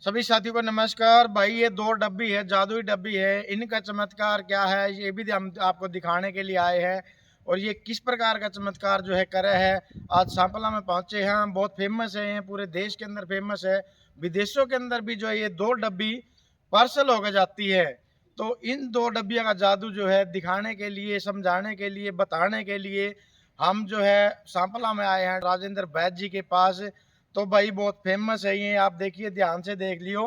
सभी साथियों को नमस्कार। भाई ये 2 डब्बी है, जादुई डब्बी है। इनका चमत्कार क्या है ये भी हम आपको दिखाने के लिए आए हैं। और ये किस प्रकार का चमत्कार जो है करे है। आज सांपला में पहुंचे हैं हम, बहुत फेमस है, पूरे देश के अंदर फेमस है। विदेशों के अंदर भी जो है ये 2 डब्बी पार्सल होकर जाती है। तो इन 2 डब्बियों का जादू जो है दिखाने के लिए, समझाने के लिए, बताने के लिए हम जो है सांपला में आए हैं राजेंद्र वैद्य जी के पास। तो भाई बहुत फेमस है ये, आप देखिए, ध्यान से देख लियो।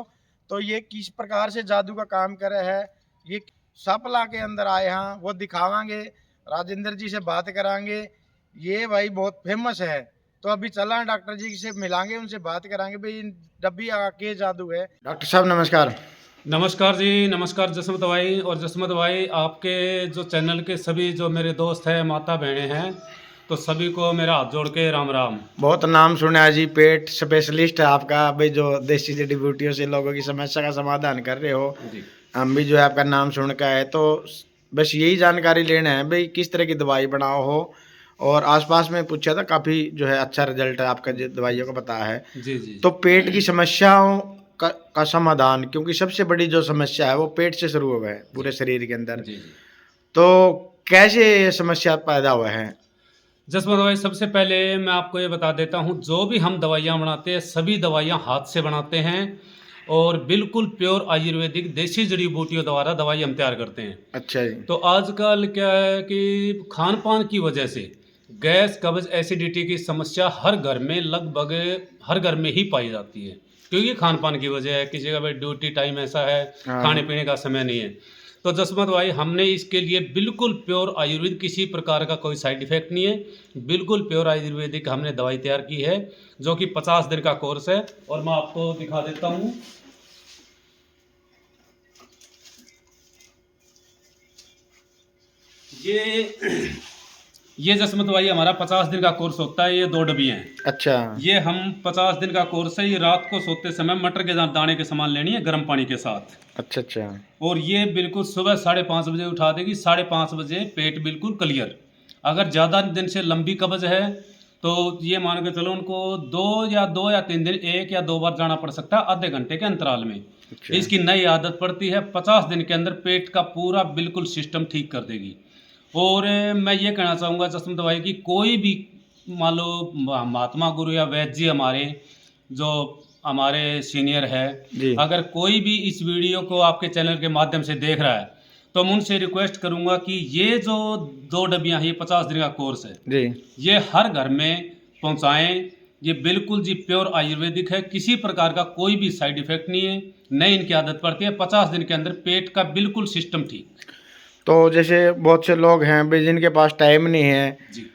तो ये किस प्रकार से जादू का काम करे है, ये सांपला के अंदर आए हैं, वो दिखावांगे, राजेंद्र जी से बात करांगे। ये भाई बहुत फेमस है। तो अभी चला डॉक्टर जी से मिलांगे, उनसे बात करांगे भाई इन डब्बी का के जादू है। डॉक्टर साहब नमस्कार। नमस्कार जी, नमस्कार जसमत भाई। और जसमत भाई, आपके जो चैनल के सभी जो मेरे दोस्त हैं, माता बहनें हैं, तो सभी को मेरा हाथ जोड़ के राम राम। बहुत नाम सुना है जी, पेट स्पेशलिस्ट है आपका भाई, जो देसी जड़ी बूटियों से लोगों की समस्या का समाधान कर रहे हो जी हम भी जो है आपका नाम सुन का है। तो बस यही जानकारी लेना है भाई, किस तरह की दवाई बनाओ हो। और आसपास में पूछा था, काफ़ी जो है अच्छा रिजल्ट है आपका, जो दवाइयों का बताया है। जी जी तो पेट की समस्याओं का समाधान, क्योंकि सबसे बड़ी जो समस्या है वो पेट से शुरू हुआ है पूरे शरीर के अंदर। जी जी तो कैसे ये समस्या पैदा हुआ है? जसमत भाई, सबसे पहले मैं आपको ये बता देता हूँ, जो भी हम दवाइयाँ बनाते हैं सभी दवाइयाँ हाथ से बनाते हैं और बिल्कुल प्योर आयुर्वेदिक देसी जड़ी बूटियों द्वारा दवाई हम तैयार करते हैं। अच्छा जी। तो आजकल क्या है कि खान पान की वजह से गैस कब्ज एसिडिटी की समस्या हर घर में, लगभग हर घर में ही पाई जाती है, क्योंकि खान पान की वजह है। किसी का भाई ड्यूटी टाइम ऐसा है, खाने हाँ। पीने का समय नहीं है। तो जसमत भाई, हमने इसके लिए बिल्कुल प्योर आयुर्वेद, किसी प्रकार का कोई साइड इफेक्ट नहीं है, बिल्कुल प्योर आयुर्वेदिक हमने दवाई तैयार की है, जो कि 50 दिन का कोर्स है। और मैं आपको दिखा देता हूँ। ये ये जसमत भाई हमारा 50 दिन का कोर्स होता है। ये 2 डब्बी हैं। अच्छा। ये हम 50 दिन का कोर्स है। ये रात को सोते समय मटर के दाने के समान लेनी है, गर्म पानी के साथ। अच्छा अच्छा। और ये बिल्कुल सुबह 5:30 बजे उठा देगी। 5:30 बजे पेट बिल्कुल क्लियर। अगर ज़्यादा दिन से लंबी कब्ज है तो ये मान के चलो, उनको 2 या 3 दिन, 1 या 2 बार जाना पड़ सकता है, आधे घंटे के अंतराल में। अच्छा। इसकी नई आदत पड़ती है, 50 दिन के अंदर पेट का पूरा बिल्कुल सिस्टम ठीक कर देगी। और मैं ये कहना चाहूँगा जसवंत भाई कि कोई भी, मान लो महात्मा गुरु या वैद्य जी हमारे, जो हमारे सीनियर है, जी अगर कोई भी इस वीडियो को आपके चैनल के माध्यम से देख रहा है, तो मैं उनसे रिक्वेस्ट करूंगा कि ये जो 2 डब्बियाँ हैं, ये 50 दिन का कोर्स है, जी। ये हर घर में पहुंचाएं। ये बिल्कुल जी प्योर आयुर्वेदिक है, किसी प्रकार का कोई भी साइड इफेक्ट नहीं है, नहीं इनकी आदत पड़ती है। 50 दिन के अंदर पेट का बिल्कुल सिस्टम ठीक। तो जैसे बहुत से लोग हैं भाई जिनके पास टाइम नहीं है, जी,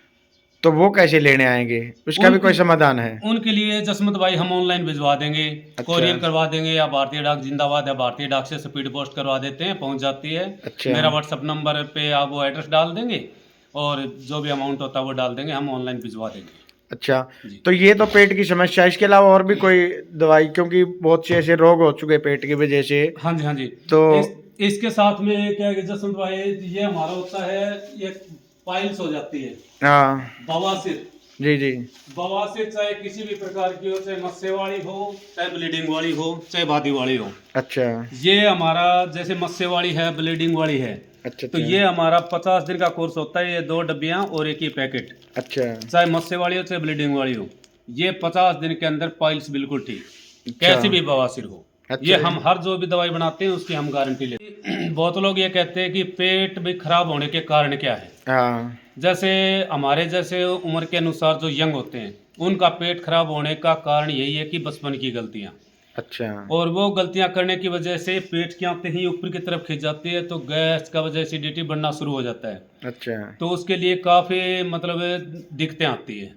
तो वो कैसे लेने आएंगे? उसका भी उनके कोई समाधान है? उनके लिए जसमत भाई हम ऑनलाइन भिजवा देंगे, अच्छा कोरियर करवा देंगे, या भारतीय डाक जिंदाबाद या भारतीय डाक से स्पीड पोस्ट करवा देते हैं, पहुंच जाती है। अच्छा। मेरा व्हाट्सअप नंबर पे आप वो एड्रेस डाल देंगे और जो भी अमाउंट होता है वो डाल देंगे, हम ऑनलाइन भिजवा देंगे। अच्छा। जी तो ये तो पेट की समस्या, इसके अलावा और भी कोई दवाई, क्योंकि बहुत से ऐसे रोग हो चुके हैं पेट की वजह से। हाँ जी, हाँ जी। तो इसके साथ में क्या है कि जसवंत भाई, ये हमारा होता है, ये पाइल्स हो जाती है, हाँ। बवासीर। जी जी। बवासीर चाहे किसी भी प्रकार की हो, चाहे मस्से वाली हो, चाहे ब्लीडिंग वाली हो, चाहे बादी वाली हो, अच्छा ये हमारा जैसे मस्से वाली है, ब्लीडिंग वाली है, अच्छा। तो अच्छा ये हमारा 50 दिन का कोर्स होता है। ये 2 डब्बियां और एक ही पैकेट, अच्छा। चाहे मस्से वाली हो चाहे ब्लीडिंग वाली हो, ये 50 दिन के अंदर पाइल्स बिल्कुल ठीक, अच्छा कैसी भी बवासीर हो। अच्छा ये जी। हम हर जो भी दवाई बनाते हैं उसकी हम गारंटी लेते हैं। बहुत लोग ये कहते हैं कि पेट भी खराब होने के कारण क्या है। हाँ। जैसे हमारे जैसे उम्र के अनुसार जो यंग होते हैं, उनका पेट खराब होने का कारण यही है कि बचपन की गलतियां, अच्छा और वो गलतियां करने की वजह से पेट की आंतें ही ऊपर की तरफ खिंच जाती है, तो गैस का वजह एसिडिटी बढ़ना शुरू हो जाता है। अच्छा। तो उसके लिए काफ़ी मतलब दिक्कतें आती है।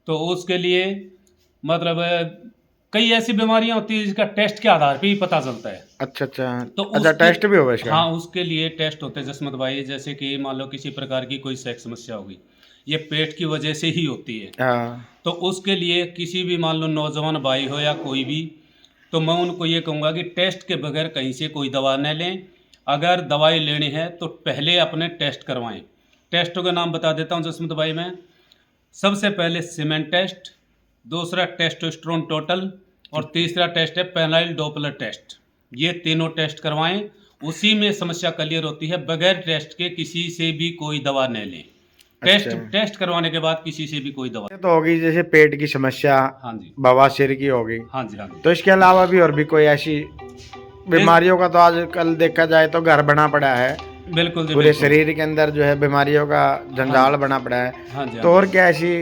तो उसके लिए मतलब कई ऐसी बीमारियां होती है जिसका टेस्ट के आधार पे ही पता चलता है। अच्छा अच्छा। तो अच्छा, उसके, टेस्ट भी होगा इसका? हाँ, उसके लिए टेस्ट होते हैं जसमत भाई। जैसे कि मान लो किसी प्रकार की कोई सेक्स समस्या होगी, ये पेट की वजह से ही होती है। हाँ। तो उसके लिए किसी भी, मान लो नौजवान भाई हो या कोई भी, तो मैं उनको ये कहूँगा कि टेस्ट के बगैर कहीं से कोई दवा न लें। अगर दवाई लेनी है तो पहले अपने टेस्ट करवाएं। टेस्टों का नाम बता देता हूँ जसमत भाई मैं। सबसे पहले सीमेंट टेस्ट, दूसरा टेस्टोस्टेरोन टोटल, और तीसरा टेस्ट है पेनाइल डॉपलर टेस्ट। ये तीनों टेस्ट करवाएं, उसी में समस्या क्लियर होती है। बगैर टेस्ट के किसी से भी कोई दवा नहीं लें। टेस्ट करवाने के बाद किसी से भी कोई दवा। ये तो होगी जैसे पेट की समस्या, हाँ जी, बवासीर की होगी। हाँ जी, हाँ जी। तो इसके अलावा भी और भी कोई ऐसी बीमारियों का तो आजकल देखा जाए तो घर बना पड़ा है, बिल्कुल जी, पूरे बिल्कुल। शरीर के अंदर जो है बीमारियों का जंजाल बना पड़ा है। हाँ जी, तो और क्या ऐसी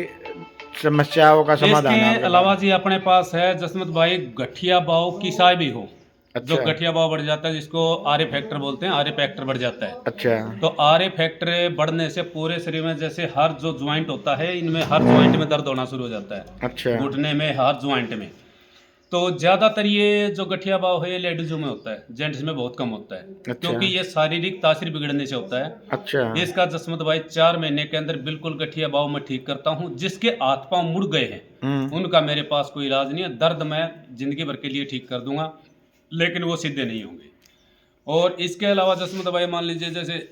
समस्याओं का समाधान है इसके आपके अलावा जी अपने पास है जसमत भाई, गठिया बाव किसा भी हो, जो अच्छा। गठिया बाव बढ़ जाता है, जिसको आर फैक्टर बोलते हैं, आर फैक्टर बढ़ जाता है। अच्छा। तो आर फैक्टर बढ़ने से पूरे शरीर में जैसे हर जो ज्वाइंट होता है, इनमें हर ज्वाइंट में दर्द होना शुरू हो जाता है। अच्छा। घुटने में, हर ज्वाइंट में। तो ज़्यादातर ये जो गठिया बाव है ये लेडीजों में होता है, जेंट्स में बहुत कम होता है। अच्छा। क्योंकि ये शारीरिक तासीर बिगड़ने से होता है। अच्छा। इसका जसमत भाई 4 महीने के अंदर बिल्कुल गठिया बाव में ठीक करता हूँ। जिसके हाथ पांव मुड़ गए हैं उनका मेरे पास कोई इलाज नहीं है। दर्द मैं जिंदगी भर के लिए ठीक कर दूंगा, लेकिन वो सीधे नहीं होंगे। और इसके अलावा जसमत भाई मान लीजिए जैसे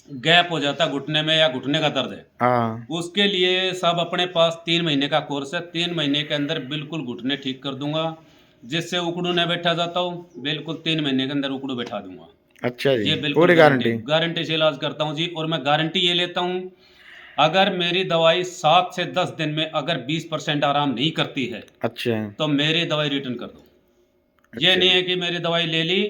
गैप हो जाता है घुटने में या घुटने का दर्द है, हाँ। उसके लिए सब अपने पास 3 महीने का कोर्स है। 3 महीने के अंदर बिल्कुल घुटने ठीक कर दूंगा। जिससे उकड़ू नहीं बैठा जाता हूँ, बिल्कुल 3 महीने के अंदर उकड़ू बैठा दूंगा। अच्छा जी, ये बिल्कुल पूरी गारंटी से इलाज करता हूँ जी। और मैं गारंटी ये लेता हूँ, अगर मेरी दवाई 7 से 10 दिन में अगर 20% आराम नहीं करती है, अच्छा। तो मेरी दवाई रिटर्न कर दो। ये अच्छा। नहीं है कि मेरी दवाई ले ली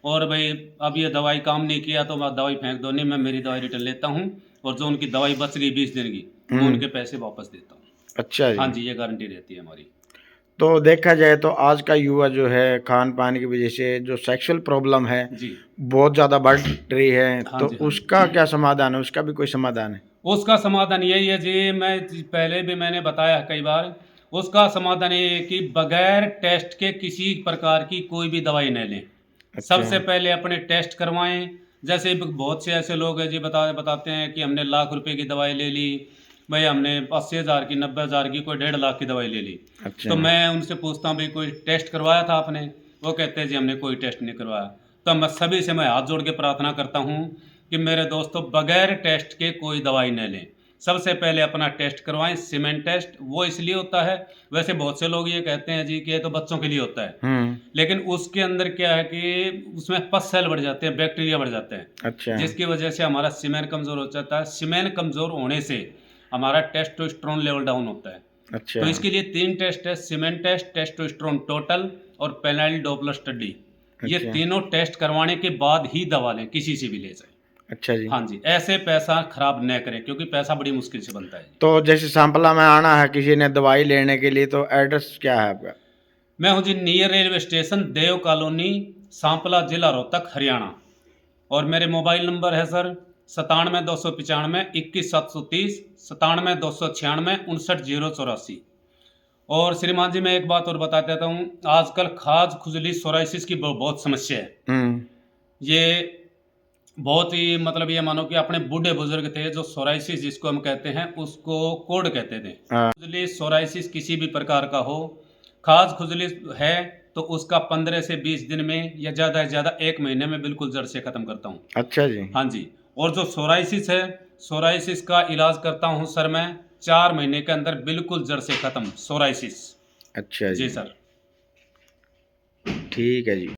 और भाई अब ये दवाई काम नहीं किया तो मैं दवाई फेंक दो, नहीं, मैं मेरी दवाई रिटर्न लेता हूँ। और जो उनकी दवाई बच गई 20 दिन की, मैं उनके पैसे वापस देता हूँ। अच्छा जी। हाँ जी, ये गारंटी रहती है हमारी। तो देखा जाए तो आज का युवा जो है खान पान की वजह से जो सेक्सुअल प्रॉब्लम है जी, बहुत ज़्यादा बढ़ रही है, हाँ तो जी, हाँ जी। उसका क्या समाधान है? उसका भी कोई समाधान है? उसका समाधान यही है जी, पहले भी मैंने बताया कई बार। उसका समाधान ये है कि बगैर टेस्ट के किसी प्रकार की कोई भी दवाई न लें। अच्छा। सबसे पहले अपने टेस्ट करवाएं। जैसे बहुत से ऐसे लोग हैं जी बताते हैं कि हमने लाख रुपए की दवाई ले ली, भाई हमने 80,000 की, 90,000 की, कोई 1.5 लाख की दवाई ले ली। अच्छा। तो मैं उनसे पूछता हूँ भाई कोई टेस्ट करवाया था आपने? वो कहते हैं जी हमने कोई टेस्ट नहीं करवाया। तो मैं सभी से हाथ जोड़ के प्रार्थना करता हूँ कि मेरे दोस्तों बगैर टेस्ट के कोई दवाई न लें। सबसे पहले अपना टेस्ट करवाएं, सीमेंट टेस्ट। वो इसलिए होता है, वैसे बहुत से लोग ये कहते हैं जी कि ये तो बच्चों के लिए होता है, लेकिन उसके अंदर क्या है कि उसमें पस सेल बढ़ जाते हैं, बैक्टीरिया बढ़ जाते हैं। अच्छा। जिसकी वजह से हमारा सीमेन कमज़ोर हो जाता है। सीमेन कमज़ोर होने से हमारा टेस्टोस्टेरोन लेवल डाउन होता है। अच्छा। तो इसके लिए 3 टेस्ट है, सीमेन टेस्ट, टेस्टोस्टेरोन टोटल और पेनाइल डॉपलर स्टडी। ये अच्छा। तीनों टेस्ट करवाने के बाद ही दवा लें, किसी से भी ले जाए। अच्छा जी। हाँ जी, ऐसे पैसा खराब न करें, क्योंकि पैसा बड़ी मुश्किल से बनता है। तो जैसे सांपला में आना है किसी ने दवाई लेने के लिए, तो एड्रेस क्या है आपका? मैं हूँ जी नियर रेलवे स्टेशन, देव कॉलोनी, सांपला, जिला रोहतक, हरियाणा। और मेरे मोबाइल नंबर है सर 97 295 21 730, 97 296 59 084। और श्रीमान जी मैं एक बात और बता देता हूँ, आजकल खाज खुजली सोराइसिस की बहुत समस्या है। ये बहुत ही मतलब ये मानो कि अपने बूढ़े बुजुर्ग थे जो सोराइसिस जिसको हम कहते हैं, उसको कोड कहते थे। खुजली सोराइसिस किसी भी प्रकार का हो, खाज खुजली है तो उसका 15 से 20 दिन में या ज़्यादा से ज़्यादा 1 महीने में बिल्कुल जड़ से ख़त्म करता हूँ। अच्छा जी। हाँ जी। और जो सोराइसिस है, सोराइसिस का इलाज करता हूँ सर मैं 4 महीने के अंदर बिल्कुल जड़ से ख़त्म सोराइसिस। अच्छा जी। जी सर। ठीक है जी।